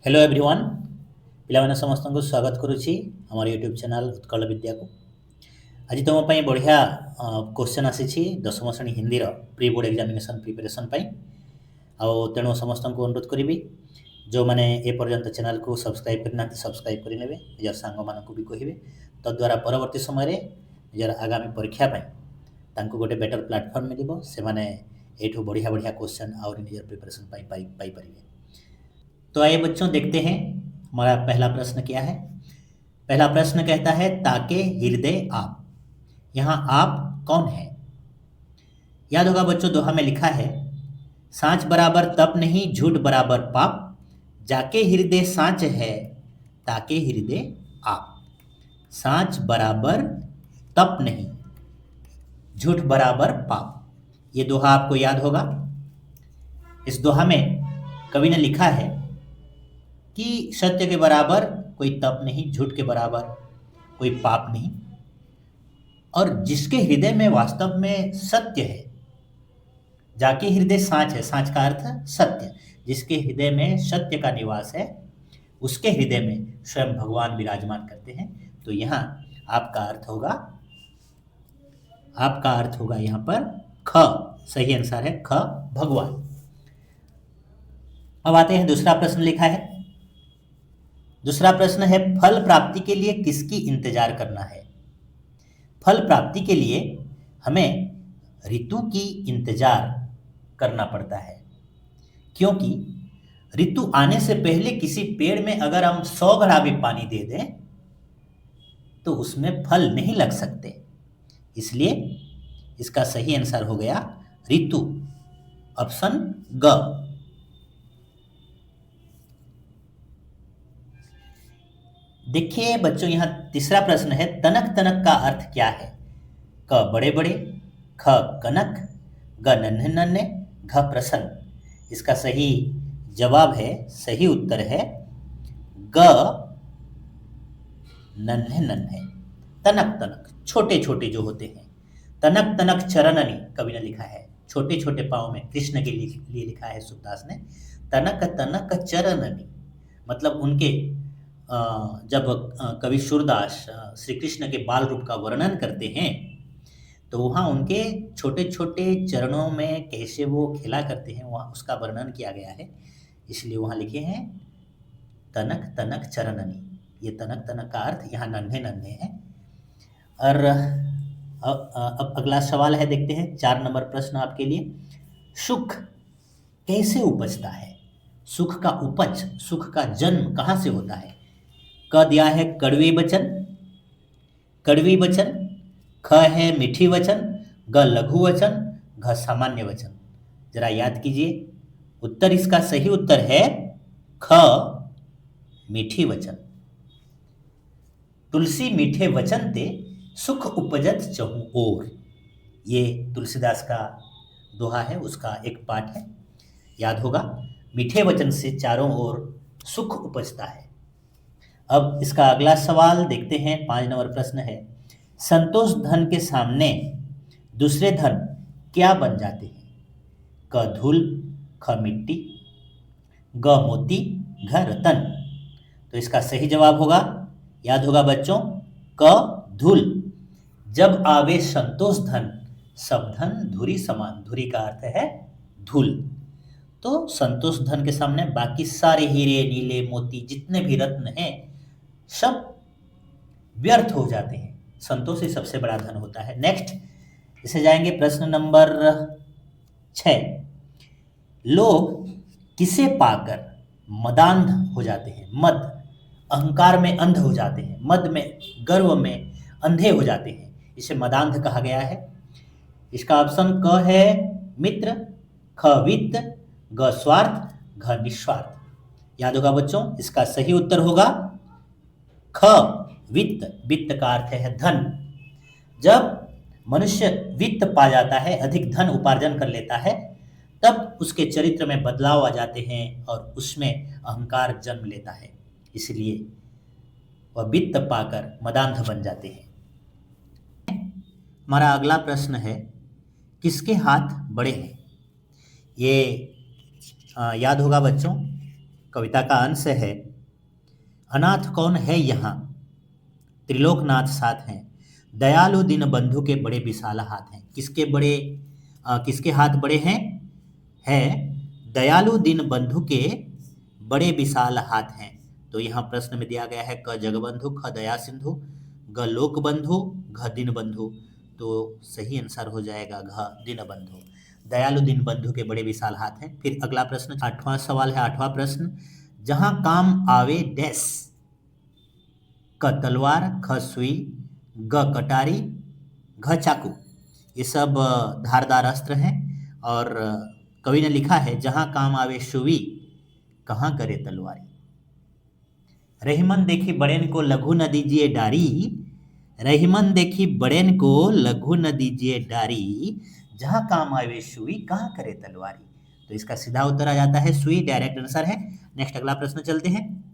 Hello everyone पिलाମାନେ ସମସ୍ତଙ୍କୁ ସ୍ୱାଗତ କରୁଛି ଆମର ୟୁଟ୍ୟୁବ୍ ଚ୍ୟାନେଲ୍ ଉତ୍କଳ ବିଦ୍ୟାକୁ। ଆଜି ତୁମ ପାଇଁ ବଢ଼ିଆ କ୍ୱେଶ୍ଚନ୍ ଆସିଛି ଦଶମ ଶ୍ରେଣୀ ହିନ୍ଦୀର ପ୍ରି ବୋର୍ଡ଼ ଏକ୍ଜାମିନେସନ୍ ପ୍ରିପାରେସନ୍ ପାଇଁ। ଆଉ ତେଣୁ ସମସ୍ତଙ୍କୁ ଅନୁରୋଧ କରିବି ଯେଉଁମାନେ ଏପର୍ଯ୍ୟନ୍ତ ଚ୍ୟାନେଲ୍କୁ ସବସ୍କ୍ରାଇବ୍ କରିନାହାନ୍ତି ସବସ୍କ୍ରାଇବ୍ କରିନେବେ, ନିଜର ସାଙ୍ଗମାନଙ୍କୁ ବି କହିବେ, ତଦ୍ୱାରା ପରବର୍ତ୍ତୀ ସମୟରେ ନିଜର ଆଗାମୀ ପରୀକ୍ଷା ପାଇଁ ତାଙ୍କୁ ଗୋଟେ ବେଟର୍ ପ୍ଲାଟଫର୍ମ ମିଳିବ, ସେମାନେ ଏଇଠୁ ବଢ଼ିଆ ବଢ଼ିଆ କ୍ୱେଶ୍ଚନ୍ ଆହୁରି ନିଜର ପ୍ରିପାରେସନ୍ ପାଇଁ ପାଇପାରିବେ। तो आइए बच्चों देखते हैं हमारा पहला प्रश्न क्या है। पहला प्रश्न कहता है ताके हृदय आप। यहाँ आप कौन है? याद होगा बच्चों दोहा में लिखा है सांच बराबर तप नहीं झूठ बराबर पाप, जाके हृदय सांच है ताके हृदय आप। सांच बराबर तप नहीं झूठ बराबर पाप, ये दोहा आपको याद होगा। इस दोहा में कवि ने लिखा है कि सत्य के बराबर कोई तप नहीं, झूठ के बराबर कोई पाप नहीं, और जिसके हृदय में वास्तव में सत्य है, जाके हृदय सांच है, सांच का अर्थ सत्य, जिसके हृदय में सत्य का निवास है उसके हृदय में स्वयं भगवान विराजमान करते हैं। तो यहाँ आपका अर्थ होगा यहाँ पर ख, सही आंसर है ख, भगवान। अब आते हैं दूसरा प्रश्न लिखा है। दूसरा प्रश्न है फल प्राप्ति के लिए किसकी इंतजार करना है? फल प्राप्ति के लिए हमें ऋतु की इंतजार करना पड़ता है, क्योंकि ऋतु आने से पहले किसी पेड़ में अगर हम 100 घड़ा भी पानी दे दें तो उसमें फल नहीं लग सकते। इसलिए इसका सही आंसर हो गया ऋतु, ऑप्शन ग। देखिए बच्चों यहाँ तीसरा प्रश्न है तनक तनक का अर्थ क्या है? क बड़े बड़े, ख कनक, ग नन्हे नन्हे, घ प्रसन्न। इसका सही जवाब है, सही उत्तर है ग नन्हे नन्हे। तनक तनक छोटे छोटे जो होते हैं, तनक तनक चरणनी कवि ने लिखा है, छोटे छोटे पाँव में, कृष्ण के लिए लिखा है सूरदास ने। तनक तनक चरणनी मतलब उनके जब कवि सूरदास श्री कृष्ण के बाल रूप का वर्णन करते हैं तो वहाँ उनके छोटे छोटे चरणों में कैसे वो खेला करते हैं वहाँ उसका वर्णन किया गया है, इसलिए वहाँ लिखे हैं तनक तनक चरणनी। ये तनक तनक का अर्थ यहाँ नन्हे नन्हे हैं। और अब अगला सवाल है, देखते हैं 4 नंबर प्रश्न आपके लिए। सुख कैसे उपजता है? सुख का उपज, सुख का जन्म कहाँ से होता है? क दिया है कड़वी वचन, कड़वी वचन, ख है मीठी वचन, ग लघु वचन, घ सामान्य वचन। जरा याद कीजिए, उत्तर इसका सही उत्तर है ख मीठी वचन। तुलसी मीठे वचन ते सुख उपजत चहु ओर, ये तुलसीदास का दोहा है, उसका एक पाठ है, याद होगा। मीठे वचन से चारों ओर सुख उपजता है। अब इसका अगला सवाल देखते हैं, 5 नंबर प्रश्न है संतोष धन के सामने दूसरे धन क्या बन जाते हैं? क धूल, ख मिट्टी, ग मोती, घ रतन। तो इसका सही जवाब होगा, याद होगा बच्चों, क धूल। जब आवे संतोष धन सब धन धूरी समान, धूरी का अर्थ है धूल। तो संतोष धन के सामने बाकी सारे हीरे नीले मोती जितने भी रत्न हैं सब व्यर्थ हो जाते हैं, संतोष ही सबसे बड़ा धन होता है। नेक्स्ट इसे जाएंगे प्रश्न नंबर 6। लोग किसे पाकर मदांध हो जाते हैं? मद, अहंकार में अंध हो जाते हैं, मद में, गर्व में अंधे हो जाते हैं, इसे मदांध कहा गया है। इसका ऑप्शन क है मित्र, ख वित्त, ग स्वार्थ, घ निस्वार्थ। याद होगा बच्चों, इसका सही उत्तर होगा ख वित्त। वित्त का अर्थ है धन। जब मनुष्य वित्त पा जाता है, अधिक धन उपार्जन कर लेता है, तब उसके चरित्र में बदलाव आ जाते हैं और उसमें अहंकार जन्म लेता है, इसलिए वह वित्त पाकर मदांध बन जाते हैं। हमारा अगला प्रश्न है किसके हाथ बड़े हैं? ये याद होगा बच्चों, कविता का अंश है। अनाथ कौन है यहाँ, त्रिलोकनाथ साथ हैं, दयालु दीन बंधु के बड़े विशाल हाथ हैं। किसके हाथ बड़े हैं? है दयालु दीन बंधु के बड़े विशाल हाथ हैं। तो यहाँ प्रश्न में दिया गया है क जगबंधु, ख दया सिंधु, ग लोक बंधु, घ दीन बंधु। तो सही आंसर हो जाएगा घ दीन बंधु। दयालु दीन बंधु के बड़े विशाल हाथ हैं। फिर अगला प्रश्न 8वां सवाल है, 8वां प्रश्न, जहां काम आवे डैश, क तलवार, ख सुई, ग कटारी, घ चाकू। ये सब धारदार अस्त्र हैं और कवि ने लिखा है जहां काम आवे सुई, कहाँ करे तलवारी। रहीमन देखी बड़ेन को लघु न दीजिए डारी, रहीमन देखी बड़ेन को लघु न दीजिए डारी, जहां काम आवे सुई, कहाँ करे तलवारी। तो इसका सीधा उत्तर आ जाता है सुई, डायरेक्ट आंसर है। नेक्स्ट अगला प्रश्न चलते हैं।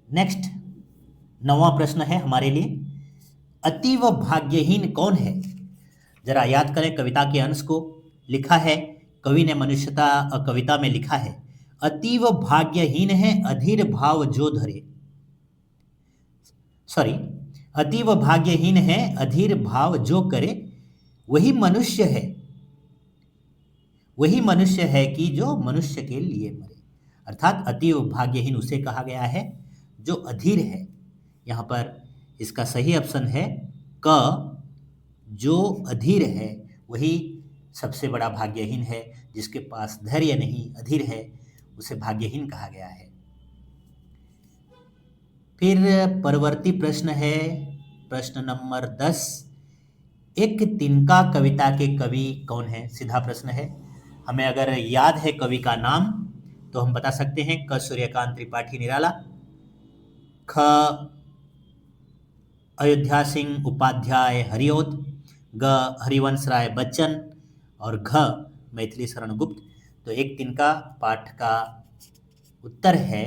नेक्स्ट 9वां प्रश्न है हमारे लिए, अतीव भाग्यहीन कौन है। जरा याद करें कविता के अंश को। लिखा है कवि ने मनुष्यता कविता में लिखा है, अतीव भाग्यहीन है अधीर भाव जो धरे, अतीव भाग्यहीन है अधीर भाव जो करे, वही मनुष्य है कि जो मनुष्य के लिए मरे। अर्थात अतीव भाग्यहीन उसे कहा गया है जो अधीर है। यहाँ पर इसका सही ऑप्शन है क, जो अधीर है वही सबसे बड़ा भाग्यहीन है। जिसके पास धैर्य नहीं, अधीर है, उसे भाग्यहीन कहा गया है। फिर परवर्ती प्रश्न है प्रश्न नंबर 10, एक तिनका कविता के कवि कौन है। सीधा प्रश्न है। हमें अगर याद है कवि का नाम तो हम बता सकते हैं क सूर्यकांत त्रिपाठी निराला, ख अयोध्या सिंह उपाध्याय हरिओत, ग हरिवंश राय बच्चन और घ मैथिली शरण गुप्त। तो एक तिनका पाठ का उत्तर है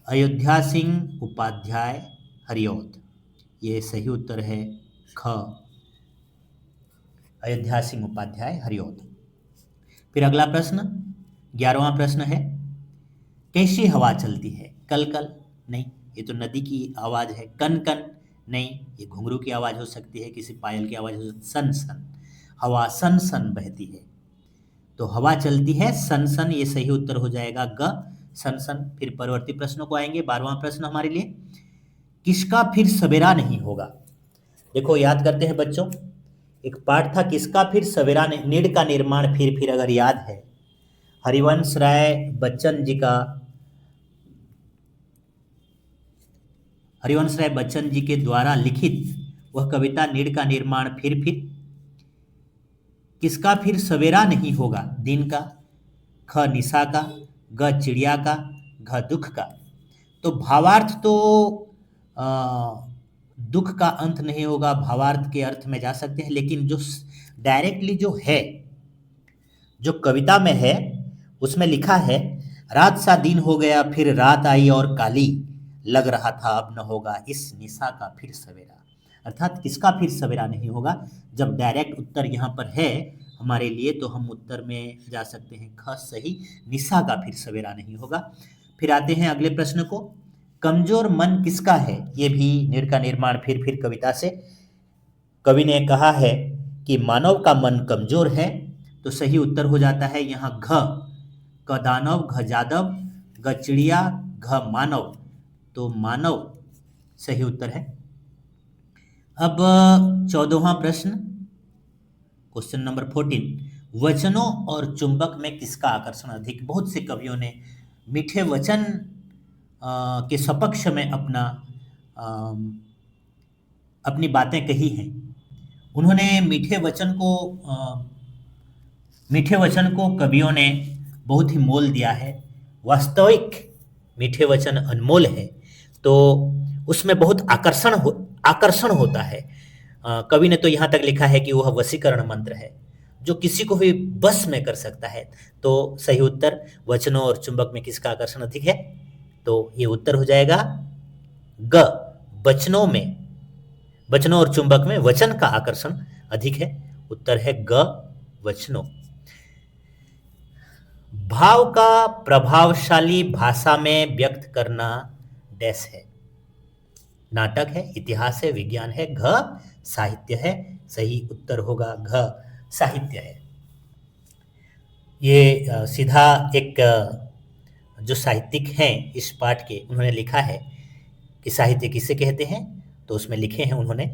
अयोध्या सिंह उपाध्याय हरिओत। ये सही उत्तर है ख, अयोध्या सिंह उपाध्याय हरिओत। फिर अगला प्रश्न 11वां प्रश्न है, कैसी हवा चलती है। कल कल नहीं, ये तो नदी की आवाज है। कन कन नहीं, ये घुंघरू की आवाज हो सकती है, किसी पायल की आवाज हो सकती है। सन सन, हवा सन सन बहती है। तो हवा चलती है सन सन, ये सही उत्तर हो जाएगा ग, सन सन। फिर परवर्ती प्रश्नों को आएंगे। 12वां प्रश्न हमारे लिए, किसका फिर सवेरा नहीं होगा। देखो याद करते हैं बच्चों, एक पाठ था किसका फिर सवेरा नहीं, नीड़ का निर्माण फिर अगर याद है, हरिवंश राय बच्चन जी के द्वारा लिखित वह कविता नीड़ का निर्माण फिर किसका फिर सवेरा नहीं होगा। दिन का, ख निशा का, ग चिड़िया का, घ दुख का। तो भावार्थ तो दुख का अंत नहीं होगा, भावार्थ के अर्थ में जा सकते हैं, लेकिन जो डायरेक्टली जो है, जो कविता में है उसमें लिखा है, रात सा दिन हो गया फिर रात आई और काली, लग रहा था अब न होगा इस निशा का फिर सवेरा। अर्थात किसका फिर सवेरा नहीं होगा। जब डायरेक्ट उत्तर यहाँ पर है हमारे लिए तो हम उत्तर में जा सकते हैं ख सही, निशा का फिर सवेरा नहीं होगा। फिर आते हैं अगले प्रश्न को, कमजोर मन किसका है। ये भी नीड़ का निर्माण फिर कविता से। कवि ने कहा है कि मानव का मन कमजोर है, तो सही उत्तर हो जाता है यहाँ घ, क दानव, घ जादव, ग चिड़िया, घ मानव। तो मानव सही उत्तर है। अब 14वां प्रश्न, क्वेश्चन नंबर 14, वचनों और चुंबक में किसका आकर्षण अधिक। बहुत से कवियों ने मीठे वचन के सपक्ष में अपनी बातें कही हैं। उन्होंने मीठे वचन को कवियों ने बहुत ही मोल दिया है। वास्तविक मीठे वचन अनमोल है, तो उसमें बहुत आकर्षण होता है। कवि ने तो यहाँ तक लिखा है कि वह वशीकरण मंत्र है जो किसी को भी बस में कर सकता है। तो सही उत्तर वचनों और चुंबक में किसका आकर्षण अधिक है, तो ये उत्तर हो जाएगा ग, वचनों और चुंबक में वचन का आकर्षण अधिक है। उत्तर है ग, वचनों। भाव का प्रभावशाली भाषा में व्यक्त करना डैश है। नाटक है, इतिहास है, विज्ञान है, घ साहित्य है। सही उत्तर होगा घ साहित्य है। ये सीधा एक जो साहित्यिक हैं इस पाठ के, उन्होंने लिखा है कि साहित्य किसे कहते हैं, तो उसमें लिखे हैं उन्होंने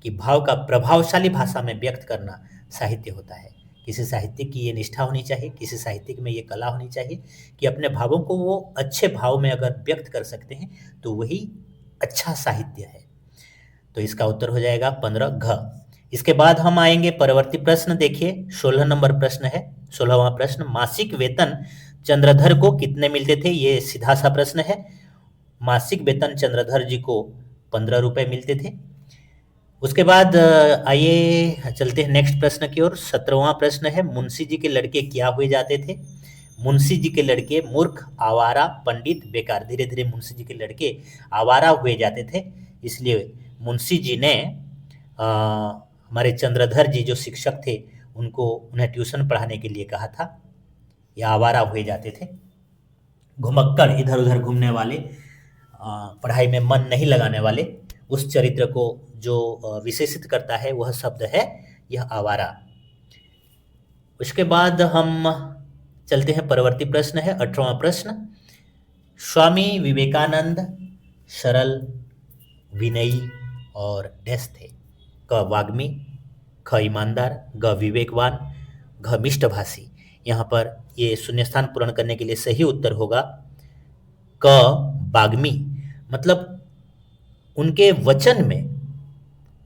कि भाव का प्रभावशाली भाषा में व्यक्त करना साहित्य होता है। किसी साहित्यिक की ये निष्ठा होनी चाहिए, किसी साहित्यिक में ये कला होनी चाहिए कि अपने भावों को वो अच्छे भाव में अगर व्यक्त कर सकते हैं तो वही अच्छा साहित्य है। तो इसका उत्तर हो जाएगा 15 घ। इसके बाद हम आएंगे परवर्ती प्रश्न। देखिए 16 नंबर प्रश्न है। 16वां प्रश्न, मासिक वेतन चंद्रधर को कितने मिलते थे? ये सीधा सा प्रश्न है। मासिक वेतन चंद्रधर जी को 15 रुपए मिलते थे। उसके बाद आइए चलते हैं नेक्स्ट प्रश्न की ओर। 17वां प्रश्न है, मुंशी जी के लड़के क्या हुए जाते थे? मुंशी जी के लड़के मूर्ख, आवारा, पंडित, बेकार। धीरे धीरे मुंशी जी के लड़के आवारा हुए जाते थे, इसलिए मुंशी जी ने हमारे चंद्रधर जी जो शिक्षक थे उन्हें ट्यूशन पढ़ाने के लिए कहा था। ये आवारा हुए जाते थे, घुमक्कड़, इधर उधर घूमने वाले, पढ़ाई में मन नहीं लगाने वाले, उस चरित्र को जो विशेषित करता है वह शब्द है यह आवारा। उसके बाद हम चलते हैं, परवर्ती प्रश्न है 18वां प्रश्न, स्वामी विवेकानंद सरल, विनयी और डैश थे? क वाग्मी, ख ईमानदार, ग विवेकवान, घ मिष्टभाषी। यहाँ पर ये शून्य स्थान पूर्ण करने के लिए सही उत्तर होगा क वाग्मी। मतलब उनके वचन में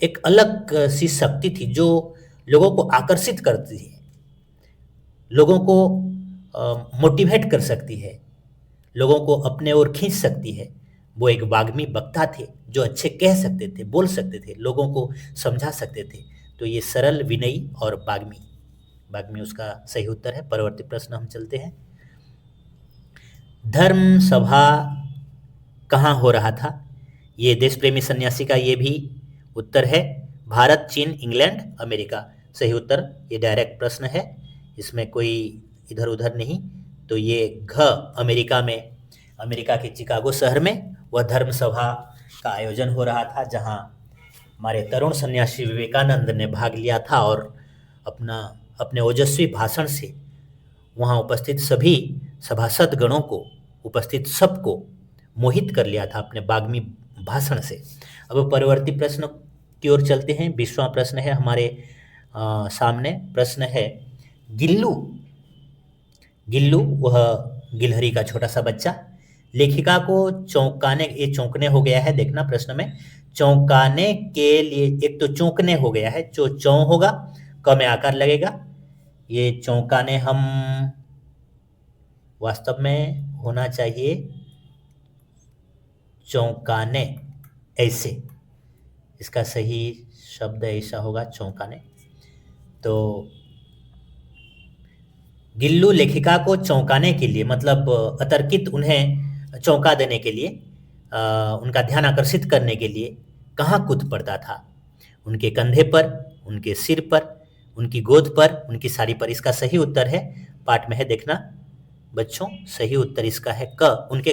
एक अलग सी शक्ति थी जो लोगों को आकर्षित करती है, लोगों को मोटिवेट कर सकती है, लोगों को अपने ओर खींच सकती है। वो एक वाग्मी वक्ता थे जो अच्छे कह सकते थे, बोल सकते थे, लोगों को समझा सकते थे। तो ये सरल, विनयी और वाग्मी, वाग्मी उसका सही उत्तर है। परवर्ती प्रश्न हम चलते हैं। धर्म सभा कहाँ हो रहा था? ये देश प्रेमी सन्यासी का ये भी उत्तर है। भारत, चीन, इंग्लैंड, अमेरिका। सही उत्तर, ये डायरेक्ट प्रश्न है, इसमें कोई इधर उधर नहीं। तो ये घ अमेरिका में, अमेरिका के चिकागो शहर में वह धर्म सभा का आयोजन हो रहा था, जहाँ हमारे तरुण सन्यासी विवेकानंद ने भाग लिया था और अपने ओजस्वी भाषण से वहाँ उपस्थित सभी सभासद गणों को, उपस्थित सबको मोहित कर लिया था अपने वाग्मी भाषण से। अब परवर्ती प्रश्न की ओर चलते हैं। 20वां प्रश्न है हमारे सामने। प्रश्न है, गिल्लू, गिल्लू वह गिलहरी का छोटा सा बच्चा, लेखिका को चौंकाने, ये चौंकने हो गया है, देखना प्रश्न में, चौंकाने के लिए, एक तो चौंकने हो गया है, चौ होगा, क में आकार लगेगा। ये चौंकाने हम वास्तव में होना चाहिए चौंकाने, ऐसे, इसका सही शब्द ऐसा होगा चौंकाने। तो गिल्लू लेखिका को चौंकाने के लिए, मतलब अतर्कित उन्हें चौंका देने के लिए, उनका ध्यान आकर्षित करने के लिए कहाँ कूद पड़ता था? उनके कंधे पर, उनके सिर पर, उनकी गोद पर, उनकी साड़ी पर। इसका सही उत्तर है, पाठ में है, देखना बच्चों, सही उत्तर इसका है क, उनके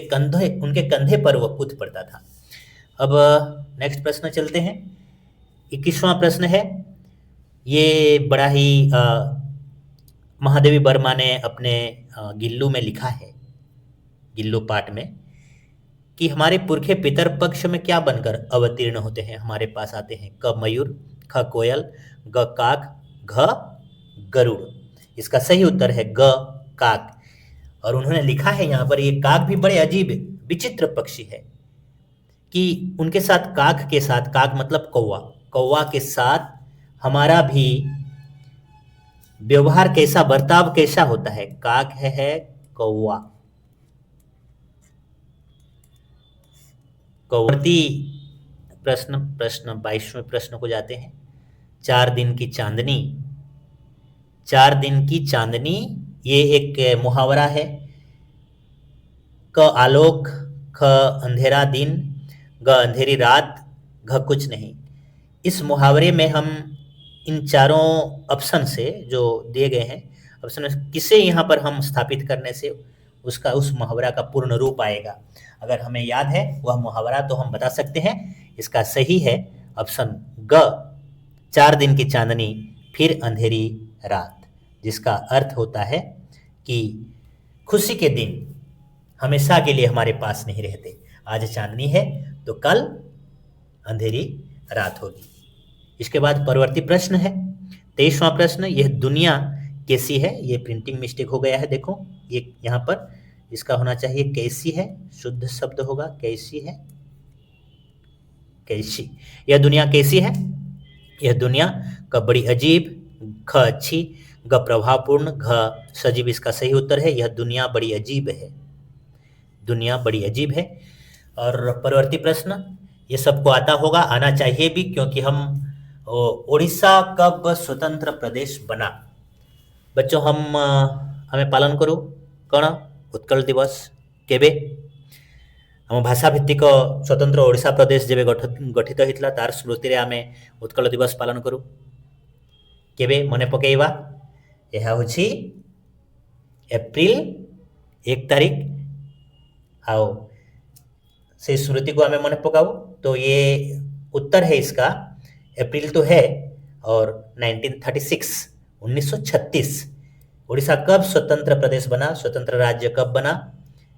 कंधे पर वह कूद पड़ता था। अब नेक्स्ट प्रश्न चलते हैं। 21वां प्रश्न है, ये बड़ा ही महादेवी वर्मा ने अपने गिल्लू में लिखा है, गिल्लू पाठ में, कि हमारे पुरखे पितर पक्ष में क्या बनकर अवतीर्ण होते हैं, हमारे पास आते हैं? क मयूर, ख कोयल, ग काक, घ गरुड़। इसका सही उत्तर है ग काक। और उन्होंने लिखा है यहाँ पर, ये काक भी बड़े अजीब विचित्र पक्षी है कि उनके साथ, काक के साथ, काक मतलब कौवा, कौवा के साथ हमारा भी व्यवहार कैसा, बर्ताव कैसा होता है? काक है कौवा। कौवर्ती प्रश्न 22वें प्रश्न को जाते हैं। 4 दिन की चांदनी, 4 दिन की चांदनी, ये एक मुहावरा है। क आलोक, ख अंधेरा दिन, ग अंधेरी रात, घ कुछ नहीं। इस मुहावरे में हम इन चारों ऑप्शन से जो दिए गए हैं, ऑप्शन में किसे यहाँ पर हम स्थापित करने से उसका उस मुहावरा का पूर्ण रूप आएगा। अगर हमें याद है वह मुहावरा तो हम बता सकते हैं। इसका सही है ऑप्शन ग, 4 दिन की चांदनी फिर अंधेरी रात, जिसका अर्थ होता है कि खुशी के दिन हमेशा के लिए हमारे पास नहीं रहते। आज चांदनी है तो कल अंधेरी रात होगी। इसके बाद परवर्ती प्रश्न है 23वां प्रश्न, यह दुनिया कैसी है। ये प्रिंटिंग मिस्टेक हो गया है, देखो ये यहाँ पर इसका होना चाहिए कैसी है, शुद्ध शब्द होगा कैसी है, कैसी। यह दुनिया कैसी है, यह दुनिया क बड़ी अजीब, ख अच्छी, ग प्रभावपूर्ण, घ सजीव। इसका सही उत्तर है यह दुनिया बड़ी अजीब है, दुनिया बड़ी अजीब है। और परवर्ती प्रश्न, ये सबको आता होगा, आना चाहिए भी, क्योंकि हम उड़ीसा कब स्वतंत्र प्रदेश बना। बच्चों हमें पालन करो कण उत्कल दिवस केबे हम भाषा भित्तिक स्वतंत्र ओडिशा प्रदेश जेबे गठित होइतला तार स्मृति रे आमे उत्कल दिवस पालन करू। केबे मने पकेइबा, यह होछि एप्रिल 1 तारीख। आओ से स्मृति को हमें मन पकाओ, तो ये उत्तर है इसका अप्रैल तो है, और 1936 उड़ीसा कब स्वतंत्र प्रदेश बना, स्वतंत्र राज्य कब बना।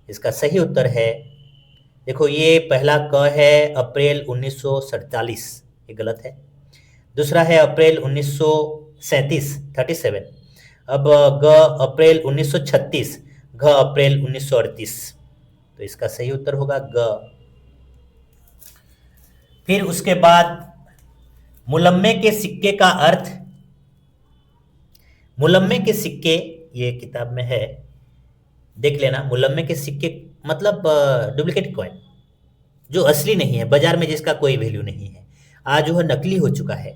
इसका सही उत्तर है, देखो ये पहला क है अप्रैल 1947, ये गलत है। दूसरा है अप्रैल 1937 37। अब ग अप्रैल 1936, घ अप्रैल 1938, तो इसका सही उत्तर होगा ग। फिर उसके बाद मुलम्मे के सिक्के का अर्थ, मुलम्मे के सिक्के ये किताब में है, देख लेना। मुलम्मे के सिक्के मतलब डुप्लीकेट कॉइन, जो असली नहीं है, बाजार में जिसका कोई वैल्यू नहीं है, आज वह नकली हो चुका है।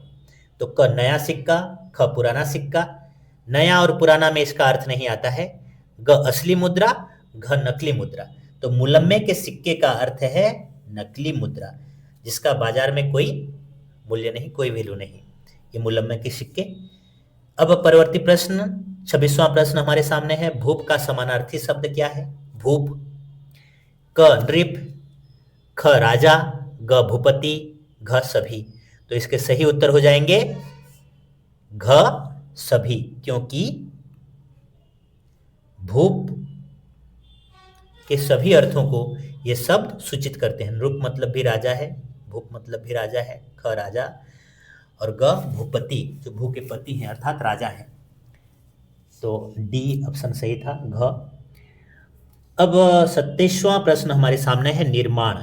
तो क नया सिक्का, ख पुराना सिक्का। नया और पुराना में इसका अर्थ नहीं आता है। ग असली मुद्रा, घ नकली मुद्रा। तो मुलम्मे के सिक्के का अर्थ है नकली मुद्रा, जिसका बाजार में कोई मूल्य नहीं, कोई वैल्यू नहीं, ये मुलम्मे के सिक्के। अब परवर्ती प्रश्न 26वां प्रश्न हमारे सामने है, भूप का समानार्थी शब्द क्या है। भूप, क नृप, ख राजा, ग भूपति, घ सभी। तो इसके सही उत्तर हो जाएंगे घ सभी, क्योंकि भूप के सभी अर्थों को ये शब्द सूचित करते हैं। नृप मतलब भी राजा है, भूप मतलब भी राजा है, ख राजा, और ग भूपति जो भू के पति हैं अर्थात राजा है। तो डी ऑप्शन सही था, घ। अब 27वां प्रश्न हमारे सामने है, निर्माण।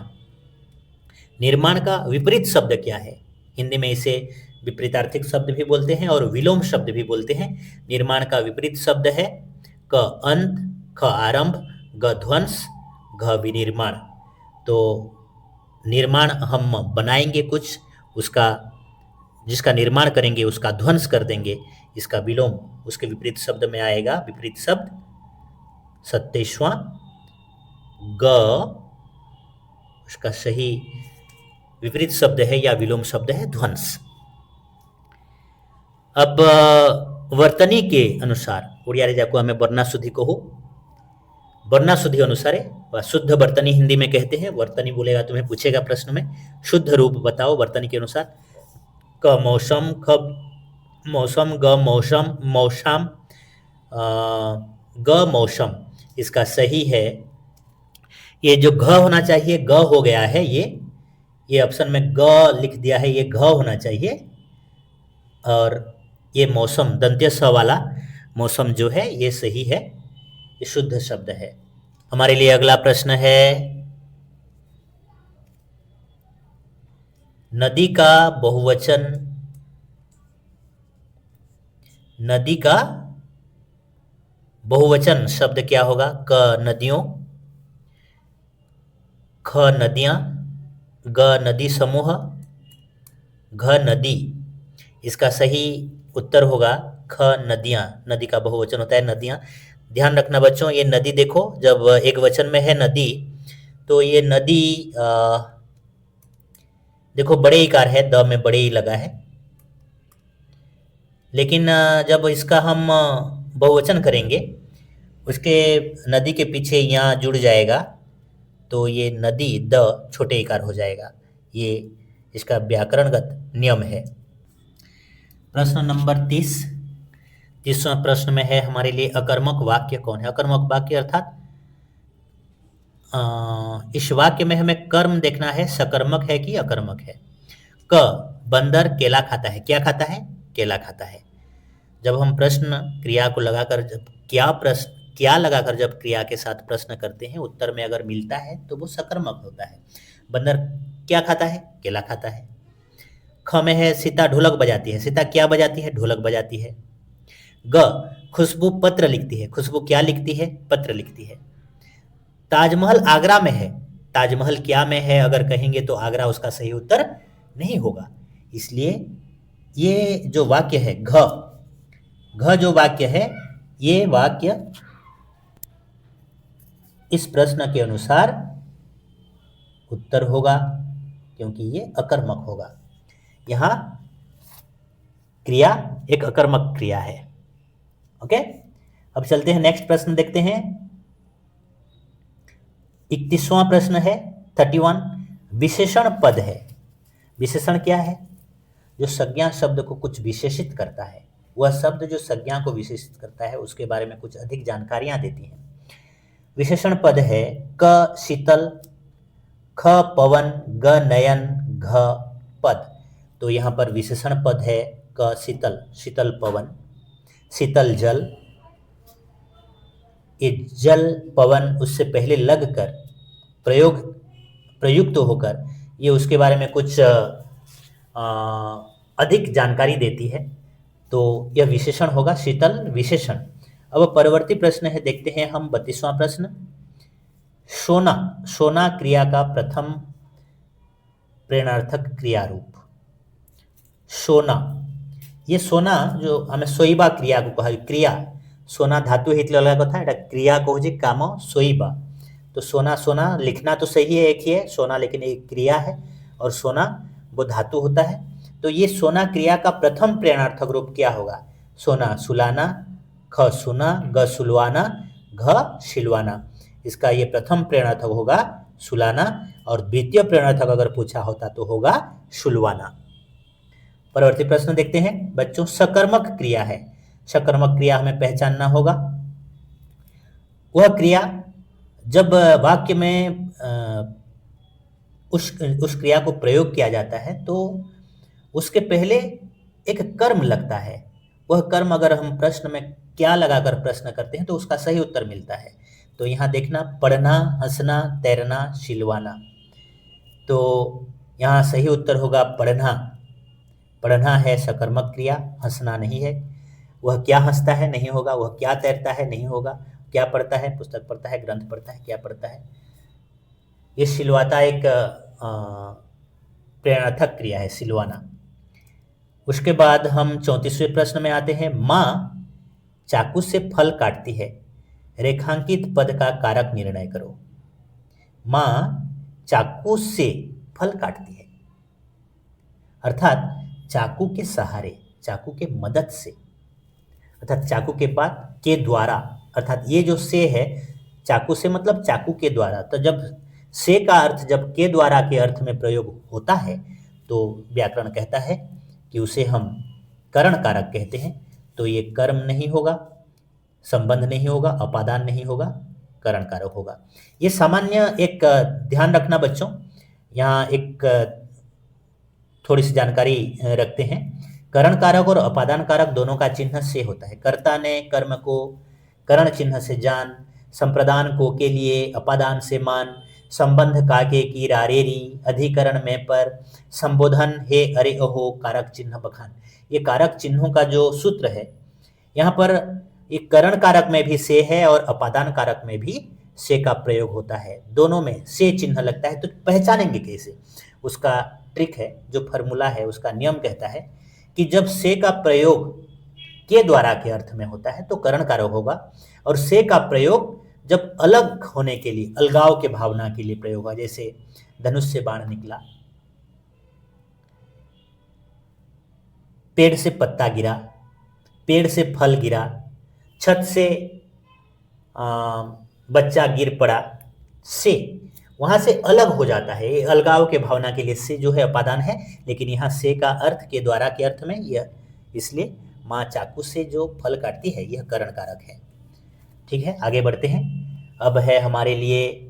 निर्माण का विपरीत शब्द क्या है। हिंदी में इसे विपरीतार्थिक शब्द भी बोलते हैं और विलोम शब्द भी बोलते हैं। निर्माण का विपरीत शब्द है क अंत, ख आरंभ, ग ध्वंस, घ विनिर्माण। तो निर्माण हम बनाएंगे कुछ, उसका जिसका निर्माण करेंगे उसका ध्वंस कर देंगे, इसका विलोम उसके विपरीत शब्द में आएगा। विपरीत शब्द 27वां ग उसका सही विपरीत शब्द है या विलोम शब्द है ध्वंस। अब वर्तनी के अनुसार ओडिया जाको हमें वर्णा शुद्धि कहो, वर्णा शुद्धि अनुसार व शुद्ध वर्तनी हिंदी में कहते हैं। वर्तनी बोलेगा तुम्हें पूछेगा प्रश्न में, शुद्ध रूप बताओ वर्तनी के अनुसार। क मौसम, ख मौसम, ग मौसम, मौसम, ग मौसम। इसका सही है, ये जो घ होना चाहिए ग हो गया है, ये ऑप्शन में ग लिख दिया है, ये घ होना चाहिए। और ये मौसम दंत्य स वाला मौसम जो है ये सही है, ये शुद्ध शब्द है। हमारे लिए अगला प्रश्न है, नदी का बहुवचन, नदी का बहुवचन शब्द क्या होगा। क नदियों, ख नदियां, ग नदी समूह, घ नदी। इसका सही उत्तर होगा ख नदियां। नदी का बहुवचन होता है नदियां। ध्यान रखना बच्चों, ये नदी देखो जब एक वचन में है नदी, तो ये नदी देखो बड़े इकार है, द में बड़े ही लगा है। लेकिन जब इसका हम बहुवचन करेंगे, उसके नदी के पीछे यहाँ जुड़ जाएगा, तो ये नदी द छोटे इकार हो जाएगा। ये इसका व्याकरणगत नियम है। प्रश्न नंबर 30वां प्रश्न में है हमारे लिए अकर्मक वाक्य कौन है। अकर्मक वाक्य अर्थात इस वाक्य में हमें कर्म देखना है, सकर्मक है कि अकर्मक है। क, बंदर केला खाता है। क्या खाता है? केला खाता है। जब हम प्रश्न क्रिया को लगाकर जब क्या लगाकर जब क्रिया के साथ प्रश्न करते हैं, उत्तर में अगर मिलता है तो वो सकर्मक होता है। बंदर क्या खाता है? केला खाता है। ख में है सीता ढोलक बजाती है। सीता क्या बजाती है? ढोलक बजाती है। ग, खुशबू पत्र लिखती है। खुशबू क्या लिखती है? पत्र लिखती है। ताजमहल आगरा में है। ताजमहल क्या में है अगर कहेंगे तो आगरा उसका सही उत्तर नहीं होगा। इसलिए ये जो वाक्य है घ जो वाक्य है, ये वाक्य इस प्रश्न के अनुसार उत्तर होगा, क्योंकि ये अकर्मक होगा। यहां क्रिया एक अकर्मक क्रिया है। ओके, अब चलते हैं नेक्स्ट प्रश्न देखते हैं। 31वां प्रश्न है 31। विशेषण पद है। विशेषण क्या है? जो संज्ञा शब्द को कुछ विशेषित करता है। वह शब्द जो संज्ञा को विशेषित करता है उसके बारे में कुछ अधिक जानकारियां देती हैं। विशेषण पद है क शीतल, ख पवन, ग नयन, घ पद। तो यहाँ पर विशेषण पद है क शीतल, शीतल पवन, शीतल जल। ये जल पवन उससे पहले लगकर प्रयुक्त होकर ये उसके बारे में कुछ अधिक जानकारी देती है, तो यह विशेषण होगा, शीतल विशेषण। अब परवर्ती प्रश्न है, देखते हैं हम 32वां प्रश्न। सोना, सोना क्रिया का प्रथम प्रेरणार्थक क्रिया रूप। सोना, ये सोना जो हमें सोईबा क्रिया को कहा, क्रिया सोना धातु हित लगा कथा है क्रिया को हो काम सोईबा। तो सोना, सोना लिखना तो सही है, एक ही है सोना, लेकिन एक क्रिया है और सोना वो धातु होता है। तो ये सोना क्रिया का प्रथम प्रेरणार्थक रूप क्या होगा? सोना सुलाना, ख सुना, ग सुलवाना, घ शिलवाना। इसका ये प्रथम प्रेरणार्थक होगा सुलाना, और द्वितीय प्रेरणार्थक अगर पूछा होता तो होगा शुलवाना। परवर्ती प्रश्न देखते हैं बच्चों। सकर्मक क्रिया है। सकर्मक क्रिया हमें पहचानना होगा। वह क्रिया जब वाक्य में उस क्रिया को प्रयोग किया जाता है तो उसके पहले एक कर्म लगता है। वह कर्म अगर हम प्रश्न में क्या लगाकर प्रश्न करते हैं तो उसका सही उत्तर मिलता है। तो यहाँ देखना, पढ़ना, हंसना, तैरना, सिलवाना। तो यहाँ सही उत्तर होगा पढ़ना। पढ़ना है सकर्मक क्रिया, हंसना नहीं है। वह क्या हंसता है? नहीं होगा। वह क्या तैरता है? नहीं होगा। क्या पढ़ता है? पुस्तक पढ़ता है, ग्रंथ पढ़ता है, क्या पढ़ता है? ये सिलवाता एक प्रेरणार्थक क्रिया है, सिलवाना। उसके बाद हम 34वें प्रश्न में आते हैं। माँ चाकू से फल काटती है, रेखांकित पद का कारक निर्णय करो। माँ चाकू से फल काटती है, अर्थात चाकू के सहारे, चाकू के मदद से, अर्थात चाकू के बाद के द्वारा, अर्थात ये जो से है चाकू से मतलब चाकू के द्वारा। तो जब से का अर्थ जब के द्वारा के अर्थ में प्रयोग होता है तो व्याकरण कहता है कि उसे हम करण कारक कहते हैं। तो ये कर्म नहीं होगा, संबंध नहीं होगा, अपादान नहीं होगा, करण कारक होगा। ये सामान्य एक ध्यान रखना बच्चों। यहाँ एक थोड़ी सी जानकारी रखते हैं। करण कारक और अपादान कारक दोनों का चिन्ह से होता है। कर्ता ने कर्म को करण चिन्ह से जान, संप्रदान को के लिए, अपादान से मान, संबंध काके की रारेरी, अधिकरण में पर, संबोधन हे अरे अहो, कारक चिन्ह बखान। ये कारक चिन्हों का जो सूत्र है, यहाँ पर एक करण कारक में भी से है और अपादान कारक में भी से का प्रयोग होता है। दोनों में से चिन्ह लगता है। तो पहचानेंगे कैसे? उसका ट्रिक है, जो फॉर्मूला है, उसका नियम कहता है कि जब से का प्रयोग के द्वारा के अर्थ में होता है तो करण कारक होगा, और से का प्रयोग जब अलग होने के लिए, अलगाव के भावना के लिए प्रयोग होगा, जैसे धनुष से बाण निकला, पेड़ से पत्ता गिरा, पेड़ से फल गिरा, छत से बच्चा गिर पड़ा, से वहां से अलग हो जाता है। ये अलगाव के भावना के लिए से जो है अपादान है, लेकिन यहाँ से का अर्थ के द्वारा के अर्थ में यह, इसलिए माँ चाकू से जो फल काटती है यह करण कारक है। ठीक है, आगे बढ़ते हैं। अब है हमारे लिए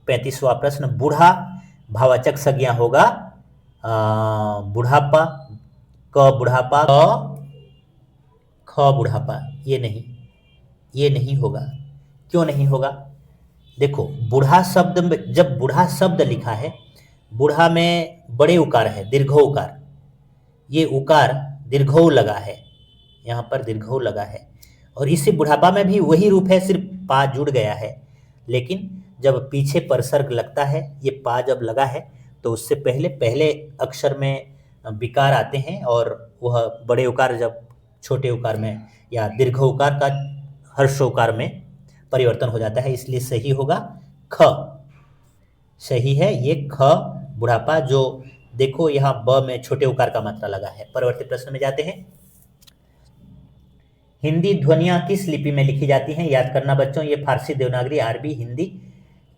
35वां प्रश्न। बूढ़ा भाववाचक संज्ञा होगा बुढ़ापा, क बुढ़ापा, ख बुढ़ापा। ये नहीं होगा। क्यों नहीं होगा? देखो, बूढ़ा शब्द में, जब बूढ़ा शब्द लिखा है, बूढ़ा में बड़े उकार है, दीर्घो उकार, ये उकार दीर्घो लगा है, यहाँ पर दीर्घो लगा है। और इसी बुढ़ापा में भी वही रूप है, सिर्फ पा जुड़ गया है। लेकिन जब पीछे परसर्ग लगता है, ये पा जब लगा है, तो उससे पहले अक्षर में विकार आते हैं, और वह बड़े उकार जब छोटे उकार में या दीर्घ उकार का हर्षोकार में परिवर्तन हो जाता है। इसलिए सही होगा ख। सही है ये ख, बुढ़ापा। जो देखो यहाँ ब में छोटे उकार का मात्रा लगा है। परवर्ती प्रश्न में जाते हैं। हिंदी ध्वनियां किस लिपि में लिखी जाती हैं? याद करना बच्चों, ये फारसी, देवनागरी, अरबी, हिंदी,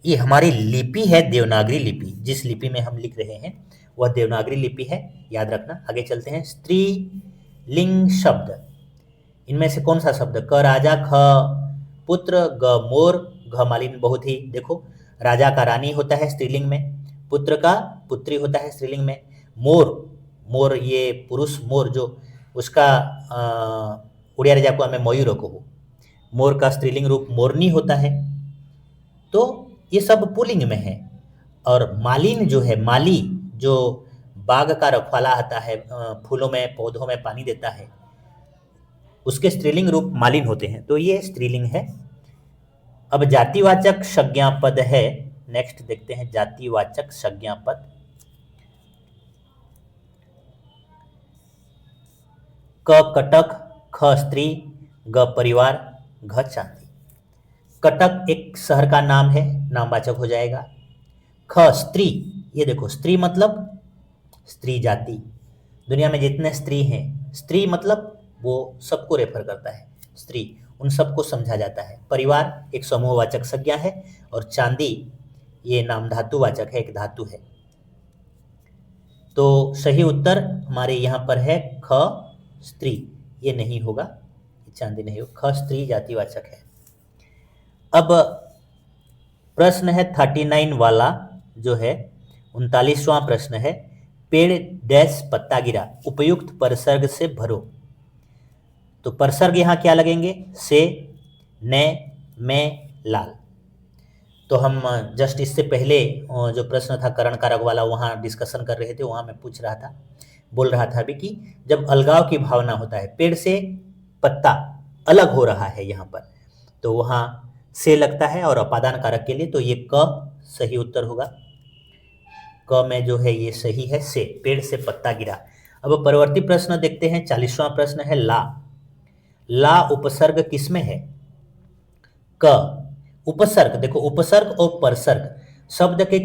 ये हमारी लिपि है देवनागरी लिपि। जिस लिपि में हम लिख रहे हैं वह देवनागरी लिपि है, याद रखना। आगे चलते हैं। स्त्रीलिंग शब्द, इनमें से कौन सा शब्द? क राजा, ख पुत्र, ग मोर, घ मालिन बहुधी। देखो, राजा का रानी होता है स्त्रीलिंग में, पुत्र का पुत्री होता है स्त्रीलिंग में, मोर ये पुरुष मोर, जो उसका उड़िया जाको में मयूर को हो, मोर का स्त्रीलिंग रूप मोरनी होता है। तो ये सब पुल्लिंग में है। और मालिन जो है, माली जो बाग का रखवाला आता है, फूलों में पौधों में पानी देता है, उसके स्त्रीलिंग रूप मालिन होते हैं। तो ये स्त्रीलिंग है। अब जातिवाचक संज्ञा पद है, नेक्स्ट देखते हैं। जातिवाचक संज्ञा पद, क कटक, ख स्त्री, ग परिवार, घ चांदी। कटक एक शहर का नाम है, नामवाचक हो जाएगा। ख स्त्री, ये देखो स्त्री मतलब स्त्री जाति, दुनिया में जितने स्त्री हैं, स्त्री मतलब वो सबको रेफर करता है, स्त्री, उन सबको समझा जाता है। परिवार एक समूहवाचक संज्ञा है, और चांदी ये नाम धातुवाचक है, एक धातु है। तो सही उत्तर हमारे यहाँ पर है ख स्त्री, ये नहीं होगा, चांदी नहीं होगा, ख स्त्री जातिवाचक है। अब प्रश्न है 39 वाला जो है, 39वां प्रश्न है। पेड़ डैश पत्ता गिरा, उपयुक्त परसर्ग से भरो। तो परसर्ग यहाँ क्या लगेंगे? से, ने, में, लाल। तो हम जस्ट इससे पहले जो प्रश्न था करण कारक वाला, वहाँ डिस्कशन कर रहे थे, वहाँ मैं पूछ रहा था, बोल रहा था अभी कि जब अलगाव की भावना होता है, पेड़ से पत्ता अलग हो रहा है यहाँ पर, तो वहाँ से लगता है, और अपादान कारक के लिए तो ये क सही उत्तर होगा। क में जो है ये सही है, से, पेड़ से पत्ता गिरा। अब परवर्ती प्रश्न देखते हैं। 40वां प्रश्न है ला। ला उपसर्ग किसमें है? क। उपसर्ग, देखो उपसर्ग और परसर्ग शब्द के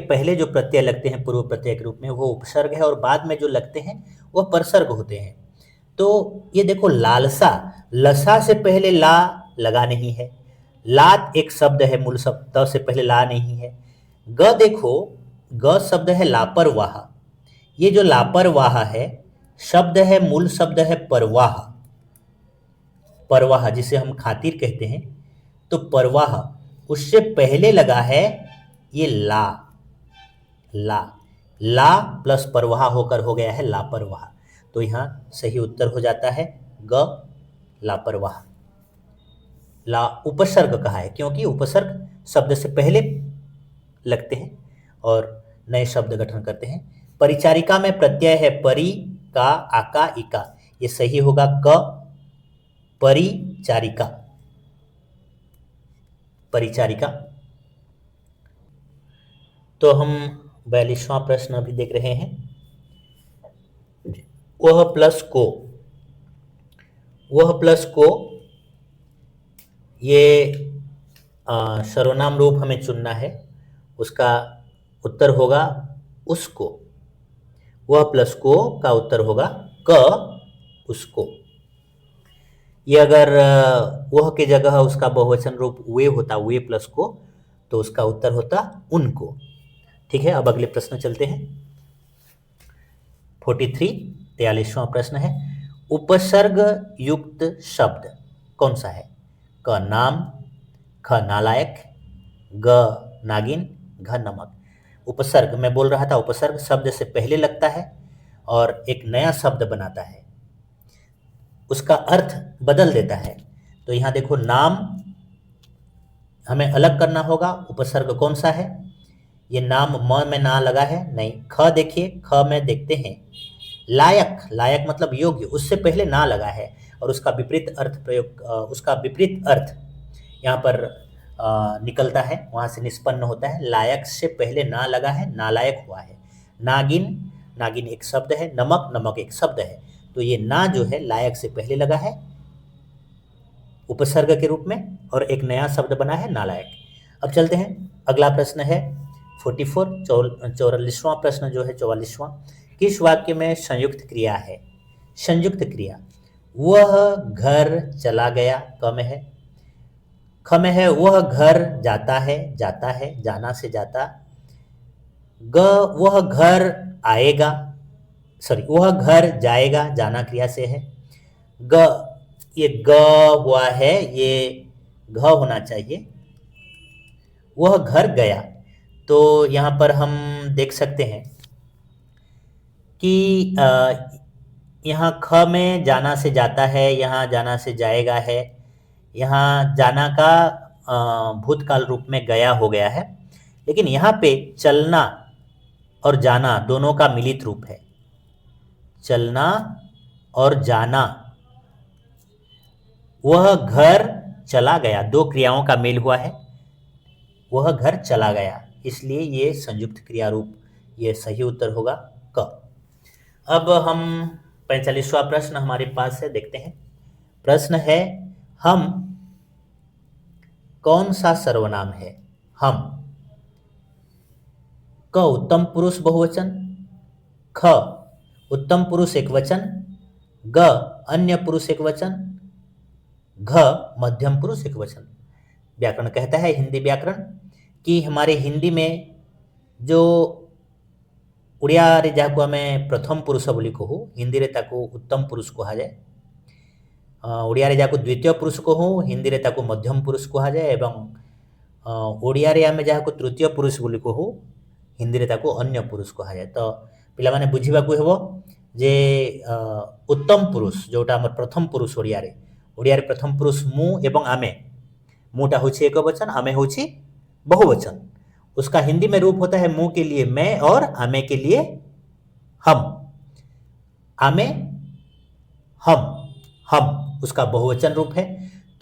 पहले जो प्रत्यय लगते हैं पूर्व प्रत्यय के रूप में, वो उपसर्ग है, और बाद में जो लगते हैं वह परसर्ग होते हैं। तो ये देखो, लालसा, लसा से पहले ला लगा नहीं है। लात एक शब्द है, मूल शब्द, त से पहले ला नहीं है। ग देखो, ग शब्द है लापरवाह, ये जो लापरवाह है शब्द है, मूल शब्द है परवाह, परवाह जिसे हम खातिर कहते हैं, तो परवाह उससे पहले लगा है ये ला, ला प्लस परवाह होकर हो गया है लापरवाह। तो यहाँ सही उत्तर हो जाता है ग, लापरवाह। ला उपसर्ग कहा है क्योंकि उपसर्ग शब्द से पहले लगते हैं और नए शब्द गठन करते हैं। परिचारिका में प्रत्यय है परि, का, आका, इका, ये सही होगा क, परिचारिका, परिचारिका। तो हम 42वां प्रश्न अभी देख रहे हैं। वह प्लस को, ये सर्वनाम रूप हमें चुनना है, उसका उत्तर होगा उसको। वह प्लस को का उत्तर होगा क, उसको। ये अगर वह के जगह उसका बहुवचन रूप वे होता, वे प्लस को, तो उसका उत्तर होता उनको। ठीक है, अब अगले प्रश्न चलते हैं। 43वां प्रश्न है, उपसर्ग युक्त शब्द कौन सा है? क नाम, ख नालायक, ग नागिन, घ नमक। उपसर्ग मैं बोल रहा था, उपसर्ग शब्द से पहले लगता है और एक नया शब्द बनाता है, उसका अर्थ बदल देता है। तो यहाँ देखो, नाम हमें अलग करना होगा, उपसर्ग कौन सा है? ये नाम म में ना लगा है, नहीं। ख देखिए, ख में देखते हैं, लायक, लायक मतलब योग्य, उससे पहले ना लगा है और उसका विपरीत अर्थ प्रयोग, उसका विपरीत अर्थ यहाँ पर निकलता है, वहाँ से निष्पन्न होता है। लायक से पहले ना लगा है, नालायक हुआ है। नागिन, नागिन एक शब्द है, नमक, नमक एक शब्द है। तो ये ना जो है लायक से पहले लगा है उपसर्ग के रूप में और एक नया शब्द बना है नालायक। अब चलते हैं, अगला प्रश्न है 44वां प्रश्न जो है 44वां, किस वाक्य में संयुक्त क्रिया है? संयुक्त क्रिया, वह घर चला गया, क में है। ख में है, वह घर जाता है, जाता है, जाना से जाता। ग, वह घर आएगा, सॉरी, वह घर जाएगा, जाना क्रिया से है। ग, ये ग हुआ है, ये घ होना चाहिए। वह घर गया, तो यहाँ पर हम देख सकते हैं कि यहाँ ख में जाना से जाता है, यहाँ जाना से जाएगा है, यहाँ जाना का भूतकाल रूप में गया हो गया है, लेकिन यहाँ पे चलना और जाना दोनों का मिलित रूप है। चलना और जाना, वह घर चला गया, दो क्रियाओं का मेल हुआ है, वह घर चला गया, इसलिए ये संयुक्त क्रिया रूप, ये सही उत्तर होगा क। अब हम 45वां प्रश्न हमारे पास है, देखते हैं। प्रश्न है, हम कौन सा सर्वनाम है? हम, क उत्तम पुरुष बहुवचन, ख उत्तम पुरुष एकवचन, ग अन्य पुरुष एकवचन, घ मध्यम पुरुष एकवचन। व्याकरण कहता है, हिंदी व्याकरण, कि हमारे हिंदी में जो उड़िया रे जाको आमे प्रथम पुरुष बोली कहू, हिंदी रे ताको उत्तम पुरुष कहा जाए। ओडिया रे जाको द्वितीय पुरुष कहू, हिंदी रे ताको मध्यम पुरुष कहा जाए। एवं ओडिया रे आमे जाको तृतीय पुरुष बोली कहू, हिंदी रे ताको अन्य पुरुष कहा जाए। तो पिला माने बुझिबाकू हेबो जे उत्तम पुरुष जोटा हमर प्रथम पुरुष ओडिया रे प्रथम पुरुष मु एवं आमे, मुटा होछि एक वचन, आमे होछि बहुवचन। उसका हिंदी में रूप होता है मु के लिए मैं और आमे के लिए हम। आमे हम उसका बहुवचन रूप है।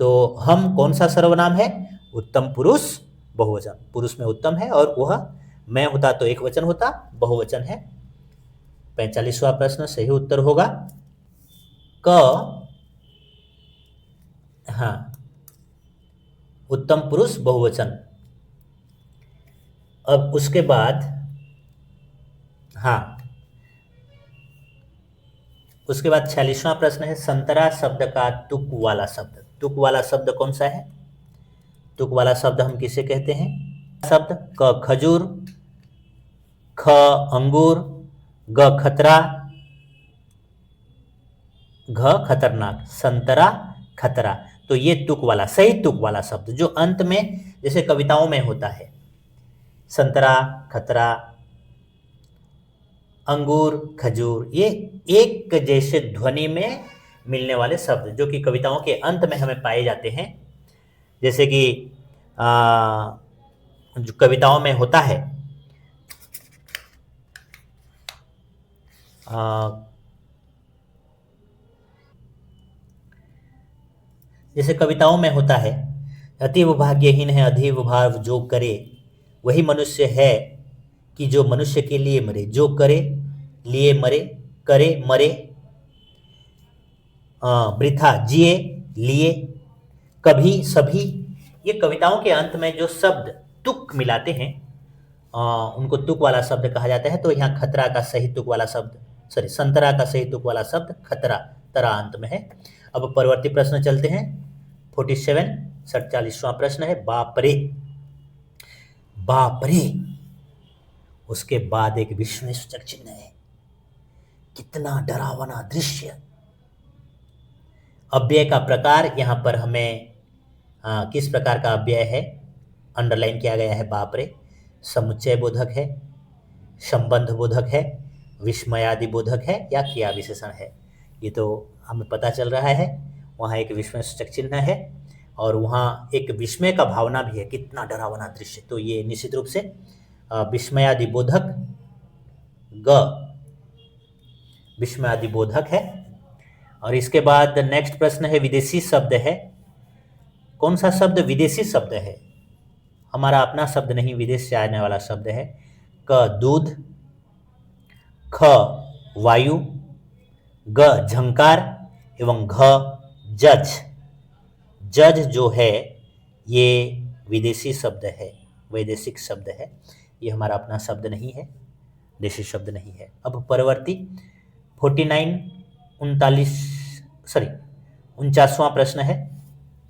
तो हम कौन सा सर्वनाम है? उत्तम पुरुष बहुवचन, पुरुष में उत्तम है और वह मैं होता तो एक वचन होता, बहुवचन है। 45वां प्रश्न सही उत्तर होगा क, हाँ, उत्तम पुरुष बहुवचन। अब उसके बाद, हाँ, उसके बाद 46वां प्रश्न है, संतरा शब्द का तुक वाला शब्द। तुक वाला शब्द कौन सा है? तुक वाला शब्द हम किसे कहते हैं? शब्द क खजूर, ख अंगूर, ग खतरा, घ खतरनाक। संतरा, खतरा, तो ये तुक वाला, सही तुक वाला शब्द जो अंत में जैसे कविताओं में होता है, संतरा, खतरा, अंगूर, खजूर, ये एक जैसे ध्वनि में मिलने वाले शब्द जो कि कविताओं के अंत में हमें पाए जाते हैं। जैसे कि जो कविताओं में होता है, जैसे कविताओं में होता है, अतीव भाग्यहीन है अधीव भाव जो करे, वही मनुष्य है कि जो मनुष्य के लिए मरे। जो करे, लिए मरे, करे मरे, वृथा जिए, लिए, कभी, सभी। ये कविताओं के अंत में जो शब्द तुक मिलाते हैं उनको तुक वाला शब्द कहा जाता है। तो यहाँ खतरा का सही तुक वाला शब्द, सॉरी, संतरा का सही तुक वाला शब्द खतरा, तरा अंत में है। अब परवर्ती प्रश्न चलते हैं। 47 47वां प्रश्न है, बाप रे। बाप रे, उसके बाद एक विस्मय सूचक चिन्ह है। कितना डरावना दृश्य। अव्यय का प्रकार यहाँ पर हमें किस प्रकार का अव्यय है अंडरलाइन किया गया है। बाप रे समुच्चय बोधक है, संबंध बोधक है, विस्मयादि बोधक है या क्रिया विशेषण है, ये तो हमें पता चल रहा है। वहाँ एक विस्मय सूचक चिन्ह है और वहाँ एक विस्मय का भावना भी है, कितना डरावना दृश्य, तो ये निश्चित रूप से विस्मयादि बोधक विस्मयादि बोधक है। और इसके बाद नेक्स्ट प्रश्न है, विदेशी शब्द है। कौन सा शब्द विदेशी शब्द है? हमारा अपना शब्द नहीं, विदेश से आने वाला शब्द है। क दूध, ख वायु, ग झंकार एवं घ जज। जज जो है ये विदेशी शब्द है, वैदेशिक शब्द है, ये हमारा अपना शब्द नहीं है, देशी शब्द नहीं है। अब परवर्ती 49वां प्रश्न है।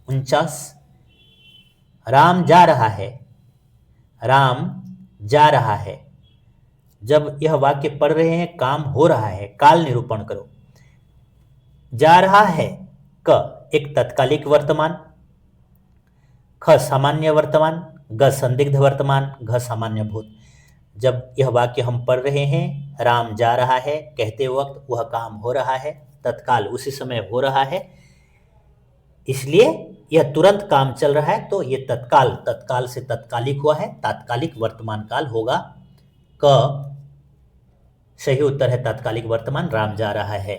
49, राम जा रहा है। राम जा रहा है, जब यह वाक्य पढ़ रहे हैं काम हो रहा है, काल निरूपण करो। जा रहा है क एक तत्कालिक वर्तमान, ख सामान्य वर्तमान, ग संदिग्ध वर्तमान, घ सामान्य भूत। जब यह वाक्य हम पढ़ रहे हैं, राम जा रहा है, कहते वक्त वह काम हो रहा है, तत्काल उसी समय हो रहा है, इसलिए यह तुरंत काम चल रहा है, तो ये तत्काल से तत्कालिक हुआ है, तात्कालिक वर्तमान काल होगा। क सही उत्तर है तात्कालिक वर्तमान, राम जा रहा है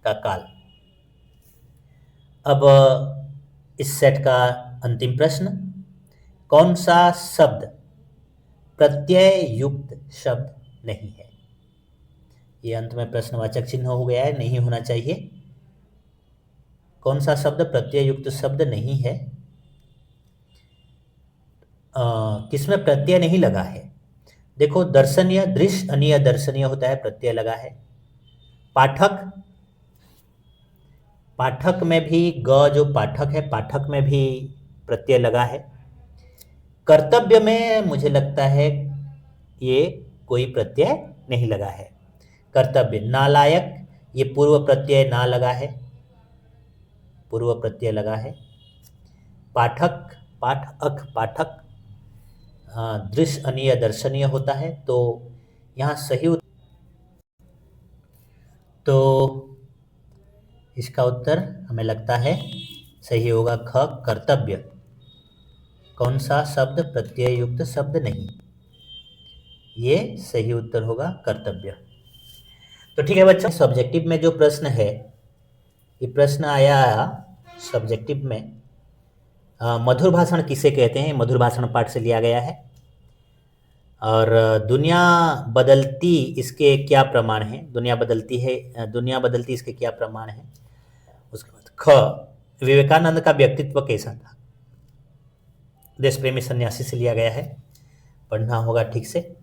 का काल। अब इस सेट का अंतिम प्रश्न, कौन सा शब्द प्रत्यय युक्त शब्द नहीं है? ये अंत में प्रश्नवाचक चिन्ह हो गया है, नहीं होना चाहिए। कौन सा शब्द प्रत्यय युक्त शब्द नहीं है? किसमें प्रत्यय नहीं लगा है? देखो, दर्शनीय, दृश्य अनीय दर्शनीय होता है, प्रत्यय लगा है। पाठक, पाठक में भी ग जो पाठक है, पाठक में भी प्रत्यय लगा है। कर्तव्य में मुझे लगता है ये कोई प्रत्यय नहीं लगा है। कर्तव्य, नालायक, ये पूर्व प्रत्यय ना लगा है, पूर्व प्रत्यय लगा है। पाठक, पाठक दृश्य अनीय दर्शनीय होता है, तो यहाँ सही तो इसका उत्तर हमें लगता है सही होगा ख कर्तव्य। कौन सा शब्द प्रत्यय युक्त शब्द नहीं? ये सही उत्तर होगा कर्तव्य। तो ठीक है बच्चों, सब्जेक्टिव में जो प्रश्न है, ये प्रश्न आया सब्जेक्टिव में, मधुर भाषण किसे कहते हैं? मधुर भाषण पाठ से लिया गया है। और दुनिया बदलती इसके क्या प्रमाण हैं? दुनिया बदलती इसके क्या प्रमाण हैं? उसके बाद ख विवेकानंद का व्यक्तित्व कैसा था? देश प्रेमी सन्यासी से लिया गया है, पढ़ना होगा ठीक से।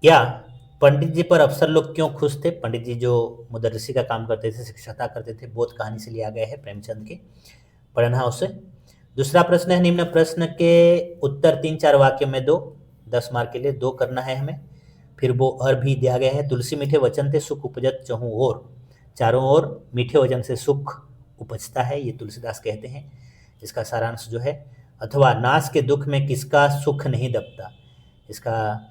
या पंडित जी पर अफसर लोग क्यों खुश थे? पंडित जी जो मुदर्रिसी का काम करते थे, शिक्षकता करते थे, बोध कहानी से लिया गया है, प्रेमचंद के, पढ़ना उसे। दूसरा प्रश्न है, निम्न प्रश्न के उत्तर 3-4 वाक्य में दो, 10 मार्क के लिए 2 करना है हमें। फिर वो और भी दिया गया है, तुलसी मीठे वचन से सुख उपजत चहु ओर, चारों ओर मीठे वचन से सुख उपजता है, ये तुलसीदास कहते हैं। इसका सारांश जो है, अथवा नाश के दुख में किसका सुख नहीं दबता, इसका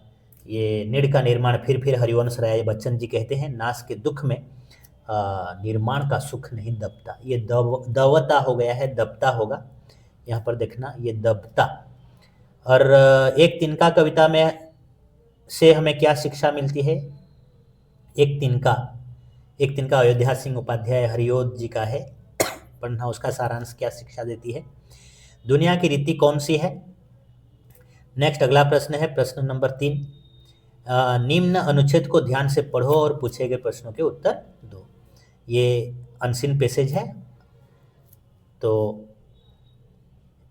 ये नीड़ का निर्माण फिर हरिवंश राय बच्चन जी कहते हैं, नाश के दुख में निर्माण का सुख नहीं दबता, ये दबता हो गया है, दबता होगा, यहाँ पर देखना ये दबता। और एक तिनका कविता में से हमें क्या शिक्षा मिलती है? एक तिनका अयोध्या सिंह उपाध्याय हरिओद जी का है, पढ़ना उसका सारांश क्या शिक्षा देती है। दुनिया की रीति कौन सी है? नेक्स्ट अगला प्रश्न है प्रश्न नंबर 3, निम्न अनुच्छेद को ध्यान से पढ़ो और पूछे गए प्रश्नों के उत्तर दो। ये अनसीन पैसेज है, तो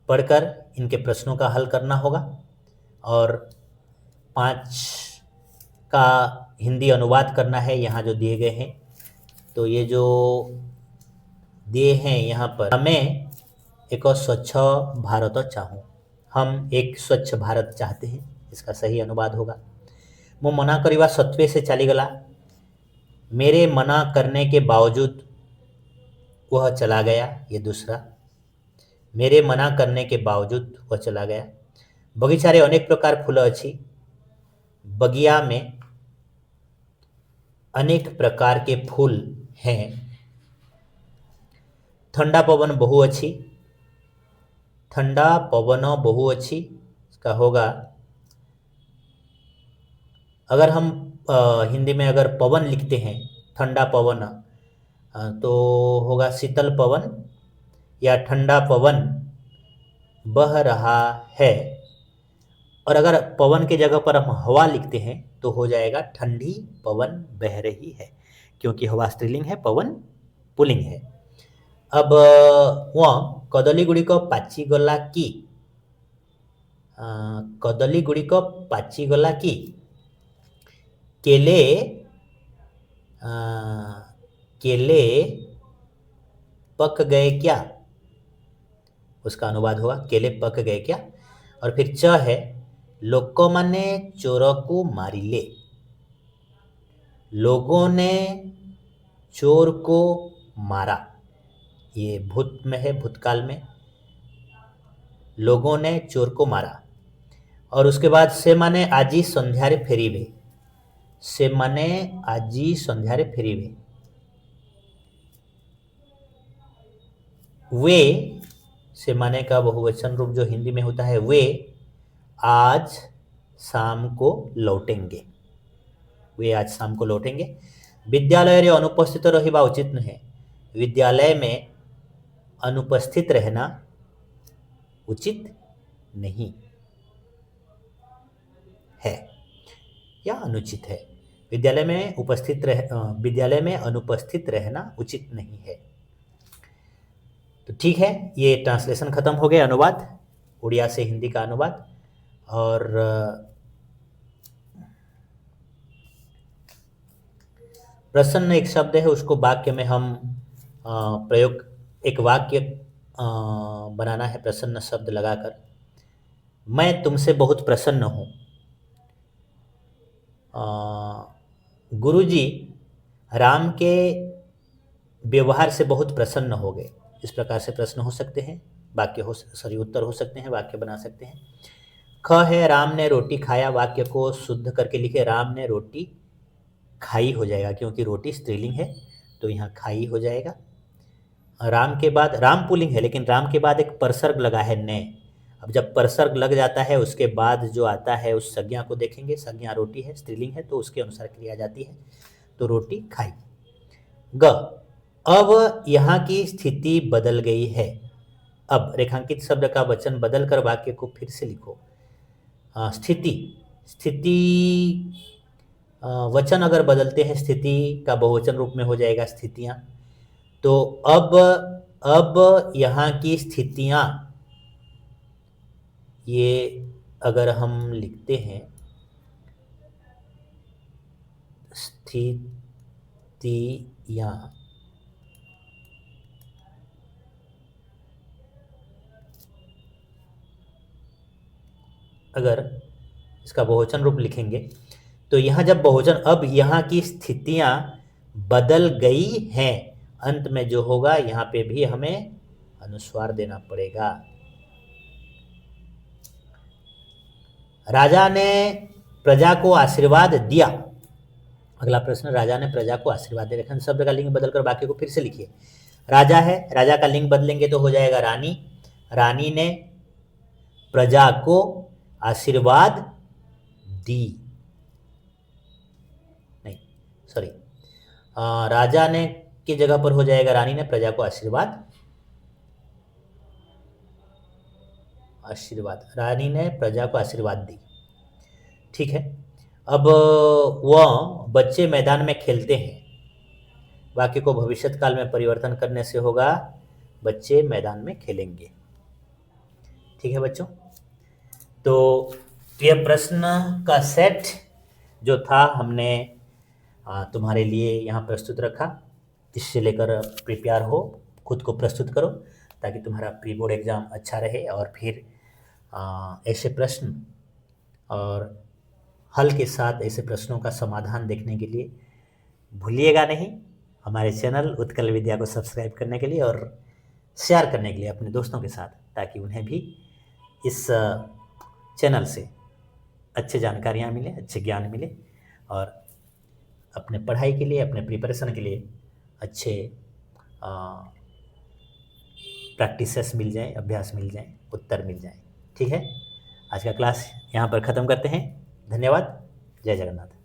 पढ़कर इनके प्रश्नों का हल करना होगा और 5 का हिंदी अनुवाद करना है यहाँ जो दिए गए हैं। तो ये जो दिए हैं यहाँ पर, हमें एक स्वच्छ भारत चाहूँ, हम एक स्वच्छ भारत चाहते हैं, इसका सही अनुवाद होगा। मो मना करिवा सत्वे से चलीगला, मेरे मना करने के बावजूद वह चला गया, ये दूसरा। मेरे मना करने के बावजूद वह चला गया। बगीचारे अनेक प्रकार फूल अच्छी, बगिया में अनेक प्रकार के फूल हैं। ठंडा पवन बहु अच्छी, ठंडा पवन बहु अच्छी, इसका होगा, अगर हम हिंदी में अगर पवन लिखते हैं, ठंडा पवन, तो होगा शीतल पवन या ठंडा पवन बह रहा है। और अगर पवन के जगह पर हम हवा लिखते हैं तो हो जाएगा ठंडी पवन बह रही है, क्योंकि हवा स्त्रीलिंग है, पवन पुल्लिंग है। अब वह कदली गुड़िक पाची गला कि, कदली गुड़िक पाची गला कि, केले केले पक गए क्या, उसका अनुवाद होगा केले पक गए क्या। और फिर च है, लोको माने चोर को मारिले, लोगों ने चोर को मारा, ये भूत में है, भूतकाल में, लोगों ने चोर को मारा। और उसके बाद से माने आजी संध्यारे फेरीबे, से माने आजी संध्यारे फेरीबे, वे से माने का बहुवचन रूप जो हिंदी में होता है, वे आज शाम को लौटेंगे, वे आज शाम को लौटेंगे। विद्यालय रे अनुपस्थित रहिबा उचित नहीं, विद्यालय में अनुपस्थित रहना उचित नहीं है या अनुचित है। विद्यालय में अनुपस्थित रहना उचित नहीं है। तो ठीक है, ये ट्रांसलेशन खत्म हो गया, अनुवाद, उड़िया से हिंदी का अनुवाद। और प्रसन्न एक शब्द है, उसको वाक्य में हम प्रयोग, एक वाक्य बनाना है प्रसन्न शब्द लगाकर। मैं तुमसे बहुत प्रसन्न हूँ। गुरुजी राम के व्यवहार से बहुत प्रसन्न हो गए, इस प्रकार से प्रश्न हो सकते हैं, वाक्य हो, सॉरी उत्तर हो सकते हैं, वाक्य बना सकते हैं। ख है, राम ने रोटी खाया, वाक्य को शुद्ध करके लिखे, राम ने रोटी खाई हो जाएगा, क्योंकि रोटी स्त्रीलिंग है तो यहाँ खाई हो जाएगा। राम के बाद, राम पुल्लिंग है लेकिन राम के बाद एक परसर्ग लगा है ने। अब जब परसर्ग लग जाता है उसके बाद जो आता है उस संज्ञा को देखेंगे, संज्ञा रोटी है, स्त्रीलिंग है, तो उसके अनुसार क्रिया जाती है, तो रोटी खाई। ग, अब यहाँ की स्थिति बदल गई है। अब रेखांकित शब्द का वचन बदल कर वाक्य को फिर से लिखो। स्थिति, स्थिति वचन अगर बदलते हैं, स्थिति का बहुवचन रूप में हो जाएगा स्थितियां। तो अब यहाँ की स्थितियां, ये अगर हम लिखते हैं स्थितियां, अगर इसका बहुवचन रूप लिखेंगे तो यहाँ जब बहुवचन, अब यहाँ की स्थितियां बदल गई हैं, अंत में जो होगा यहाँ पे भी हमें अनुस्वार देना पड़ेगा। राजा ने प्रजा को आशीर्वाद दिया। अगला प्रश्न, राजा ने प्रजा को आशीर्वाद दिया। रेखांकित शब्द का लिंग बदलकर वाक्य को फिर से लिखिए। राजा है, राजा का लिंग बदलेंगे तो हो जाएगा रानी, रानी ने प्रजा को आशीर्वाद दी, नहीं सॉरी, राजा ने की जगह पर हो जाएगा रानी ने प्रजा को आशीर्वाद, रानी ने प्रजा को आशीर्वाद दी। ठीक है, अब वह बच्चे मैदान में खेलते हैं, वाक्य को भविष्यत काल में परिवर्तन करने से होगा बच्चे मैदान में खेलेंगे। ठीक है बच्चों, तो यह प्रश्न का सेट जो था हमने तुम्हारे लिए यहाँ प्रस्तुत रखा, इससे लेकर प्रिपेयर हो खुद को प्रस्तुत करो ताकि तुम्हारा प्री बोर्ड एग्ज़ाम अच्छा रहे। और फिर ऐसे प्रश्न और हल के साथ ऐसे प्रश्नों का समाधान देखने के लिए भूलिएगा नहीं हमारे चैनल उत्कल विद्या को सब्सक्राइब करने के लिए और शेयर करने के लिए अपने दोस्तों के साथ, ताकि उन्हें भी इस चैनल से अच्छी जानकारियाँ मिले, अच्छे ज्ञान मिले और अपने पढ़ाई के लिए, अपने प्रिपरेशन के लिए अच्छे प्रैक्टिसेस मिल जाए, अभ्यास मिल जाए, उत्तर मिल जाए। ठीक है, आज का क्लास यहाँ पर ख़त्म करते हैं। धन्यवाद। जय जगन्नाथ।